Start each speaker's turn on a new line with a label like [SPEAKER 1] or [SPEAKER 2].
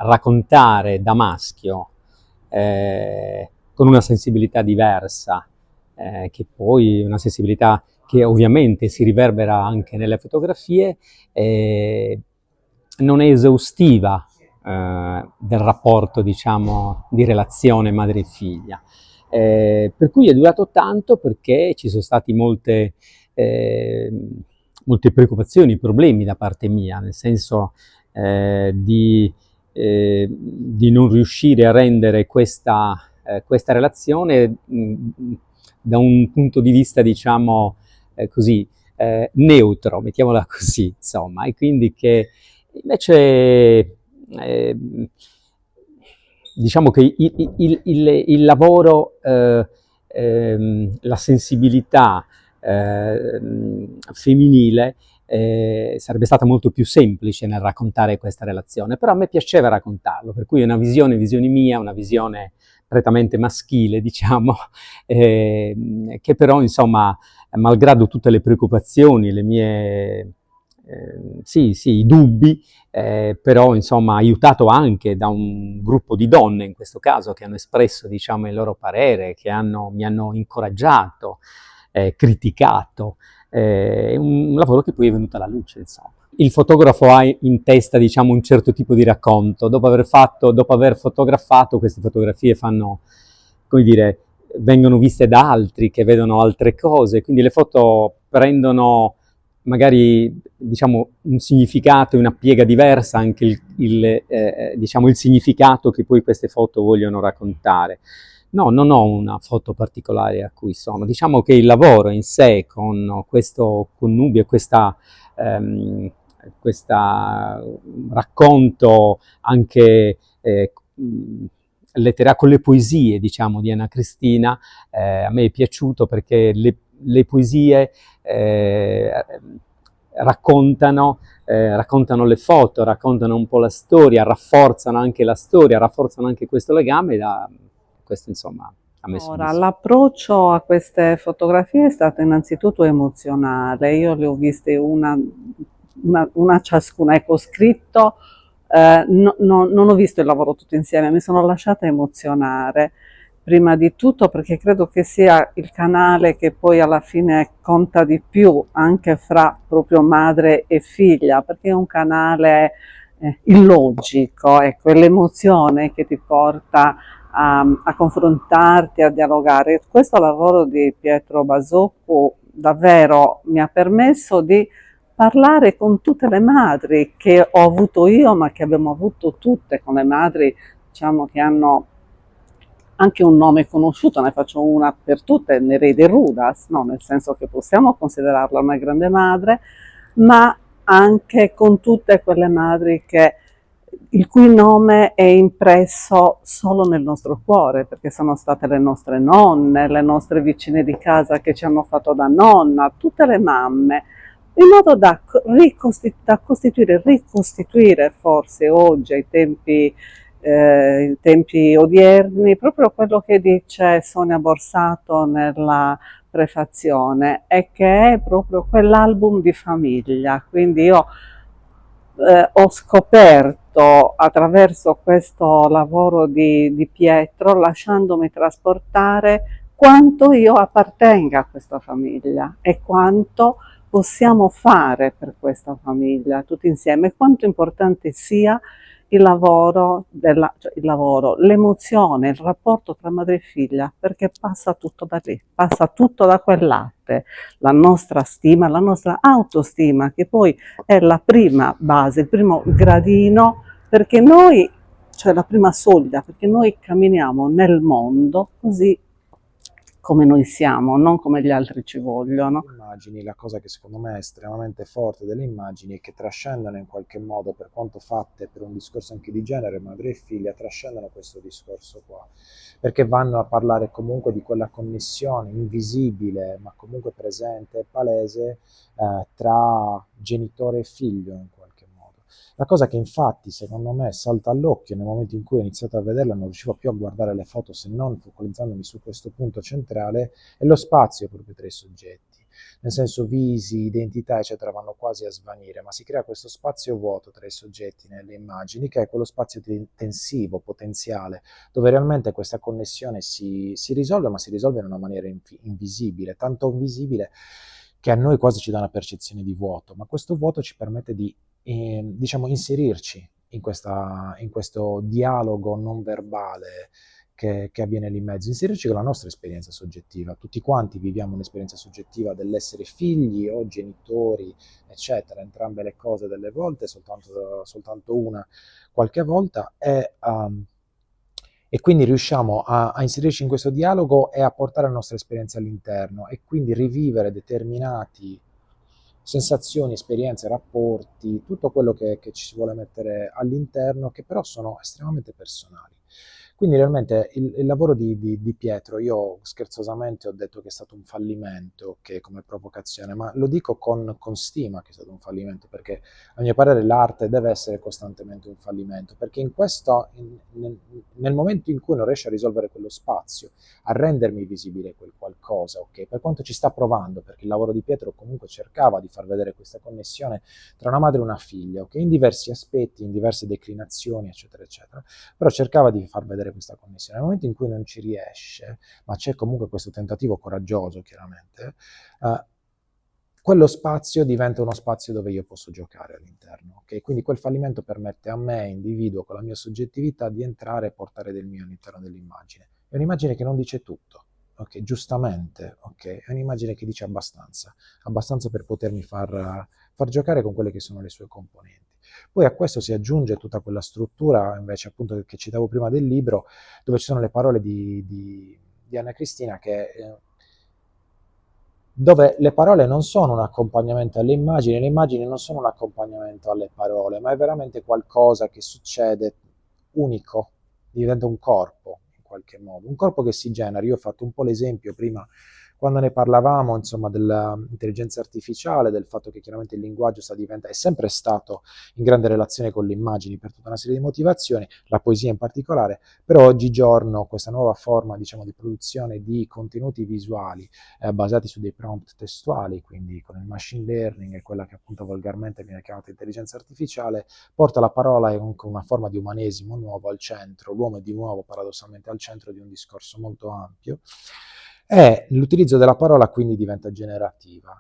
[SPEAKER 1] raccontare da maschio con una sensibilità diversa, che poi una sensibilità che ovviamente si riverbera anche nelle fotografie, non è esaustiva del rapporto, diciamo, di relazione madre e figlia. Per cui è durato tanto perché ci sono stati molte preoccupazioni, problemi da parte mia, nel senso di non riuscire a rendere questa relazione da un punto di vista, diciamo, così, neutro, mettiamola così, insomma, e quindi che invece diciamo che il lavoro, la sensibilità femminile sarebbe stata molto più semplice nel raccontare questa relazione, però a me piaceva raccontarlo, per cui è una visione mia, una visione prettamente maschile, diciamo, che però, insomma, malgrado tutte le preoccupazioni, le mie, sì, i dubbi, però, insomma, aiutato anche da un gruppo di donne, in questo caso, che hanno espresso, diciamo, il loro parere, che mi hanno incoraggiato, criticato. È un lavoro che poi è venuto alla luce, insomma. Il fotografo ha in testa, diciamo, un certo tipo di racconto. Dopo aver fotografato, queste fotografie come dire, vengono viste da altri che vedono altre cose, quindi le foto prendono magari, diciamo, un significato e una piega diversa, anche diciamo, il significato che poi queste foto vogliono raccontare. No, non ho una foto particolare a cui sono. Diciamo che il lavoro in sé con questo connubio, questa racconto anche letterario con le poesie, diciamo, di Anna Cristina, a me è piaciuto perché le poesie raccontano le foto, raccontano un po' la storia, rafforzano anche la storia, rafforzano anche questo legame. Questo, insomma, ha messo
[SPEAKER 2] Ora,
[SPEAKER 1] soddisfatto.
[SPEAKER 2] l'approccio a queste fotografie è stato innanzitutto emozionale. Io le ho viste una ciascuna. Ecco, scritto, non ho visto il lavoro tutto insieme, mi sono lasciata emozionare. Prima di tutto perché credo che sia il canale che poi alla fine conta di più anche fra proprio madre e figlia, perché è un canale illogico, ecco, è l'emozione che ti porta a confrontarti, a dialogare. Questo lavoro di Pietro Basocco davvero mi ha permesso di parlare con tutte le madri che ho avuto io, ma che abbiamo avuto tutte, con le madri, diciamo, che hanno anche un nome conosciuto. Ne faccio una per tutte, Nereide Rudas, no? Nel senso che possiamo considerarla una grande madre, ma anche con tutte quelle madri il cui nome è impresso solo nel nostro cuore, perché sono state le nostre nonne, le nostre vicine di casa che ci hanno fatto da nonna, tutte le mamme, in modo da ricostituire forse oggi, ai tempi odierni, proprio quello che dice Sonia Borsato nella prefazione, è che è proprio quell'album di famiglia. Quindi io ho scoperto attraverso questo lavoro di Pietro, lasciandomi trasportare, quanto io appartenga a questa famiglia e quanto possiamo fare per questa famiglia tutti insieme, quanto importante sia l'emozione, il rapporto tra madre e figlia, perché passa tutto da lì, passa tutto da quel latte, la nostra stima, la nostra autostima, che poi è la prima base, il primo gradino, perché noi, cioè la prima soglia, perché noi camminiamo nel mondo così come noi siamo, non come gli altri ci vogliono.
[SPEAKER 3] Immagini, la cosa che secondo me è estremamente forte delle immagini è che trascendono in qualche modo, per quanto fatte per un discorso anche di genere, madre e figlia, trascendono questo discorso qua, perché vanno a parlare comunque di quella connessione invisibile, ma comunque presente e palese, tra genitore e figlio in qualche modo. La cosa che infatti secondo me salta all'occhio nel momento in cui ho iniziato a vederla, non riuscivo più a guardare le foto se non focalizzandomi su questo punto centrale, è lo spazio proprio tra i soggetti. nel senso visi, identità, eccetera, vanno quasi a svanire, ma si crea questo spazio vuoto tra i soggetti nelle immagini, che è quello spazio tensivo, potenziale, dove realmente questa connessione si risolve, ma si risolve in una maniera invisibile, tanto invisibile che a noi quasi ci dà una percezione di vuoto, ma questo vuoto ci permette di, diciamo, inserirci in questo dialogo non verbale che avviene lì in mezzo, inserirci con la nostra esperienza soggettiva. Tutti quanti viviamo un'esperienza soggettiva dell'essere figli o genitori, eccetera, entrambe le cose delle volte, soltanto una qualche volta, e quindi riusciamo a inserirci in questo dialogo e a portare la nostra esperienza all'interno e quindi rivivere determinati sensazioni, esperienze, rapporti, tutto quello che ci si vuole mettere all'interno, che però sono estremamente personali. Quindi realmente il lavoro di Pietro, io scherzosamente ho detto che è stato un fallimento, che come provocazione, ma lo dico con stima che è stato un fallimento, perché a mio parere l'arte deve essere costantemente un fallimento, perché nel momento in cui non riesci a risolvere quello spazio, a rendermi visibile quel qualcosa, ok? Per quanto ci sta provando, perché il lavoro di Pietro comunque cercava di far vedere questa connessione tra una madre e una figlia, ok? In diversi aspetti, in diverse declinazioni, eccetera, eccetera, però cercava di far vedere questa connessione. Nel momento in cui non ci riesce, ma c'è comunque questo tentativo coraggioso, chiaramente, quello spazio diventa uno spazio dove io posso giocare all'interno, ok? Quindi quel fallimento permette a me, individuo, con la mia soggettività, di entrare e portare del mio all'interno dell'immagine. È un'immagine che non dice tutto, ok? Giustamente, ok? È un'immagine che dice abbastanza per potermi far giocare con quelle che sono le sue componenti. Poi a questo si aggiunge tutta quella struttura, invece, appunto, che citavo prima del libro, dove ci sono le parole di Anna Cristina, dove le parole non sono un accompagnamento alle immagini, le immagini non sono un accompagnamento alle parole, ma è veramente qualcosa che succede unico, diventa un corpo in qualche modo, un corpo che si genera. Io ho fatto un po' l'esempio prima quando ne parlavamo, insomma, dell'intelligenza artificiale, del fatto che chiaramente il linguaggio è sempre stato in grande relazione con le immagini per tutta una serie di motivazioni, la poesia in particolare, però oggigiorno questa nuova forma, diciamo, di produzione di contenuti visuali basati su dei prompt testuali, quindi con il machine learning e quella che appunto volgarmente viene chiamata intelligenza artificiale, porta la parola con una forma di umanesimo nuovo al centro, l'uomo è di nuovo paradossalmente al centro di un discorso molto ampio, e l'utilizzo della parola quindi diventa generativa.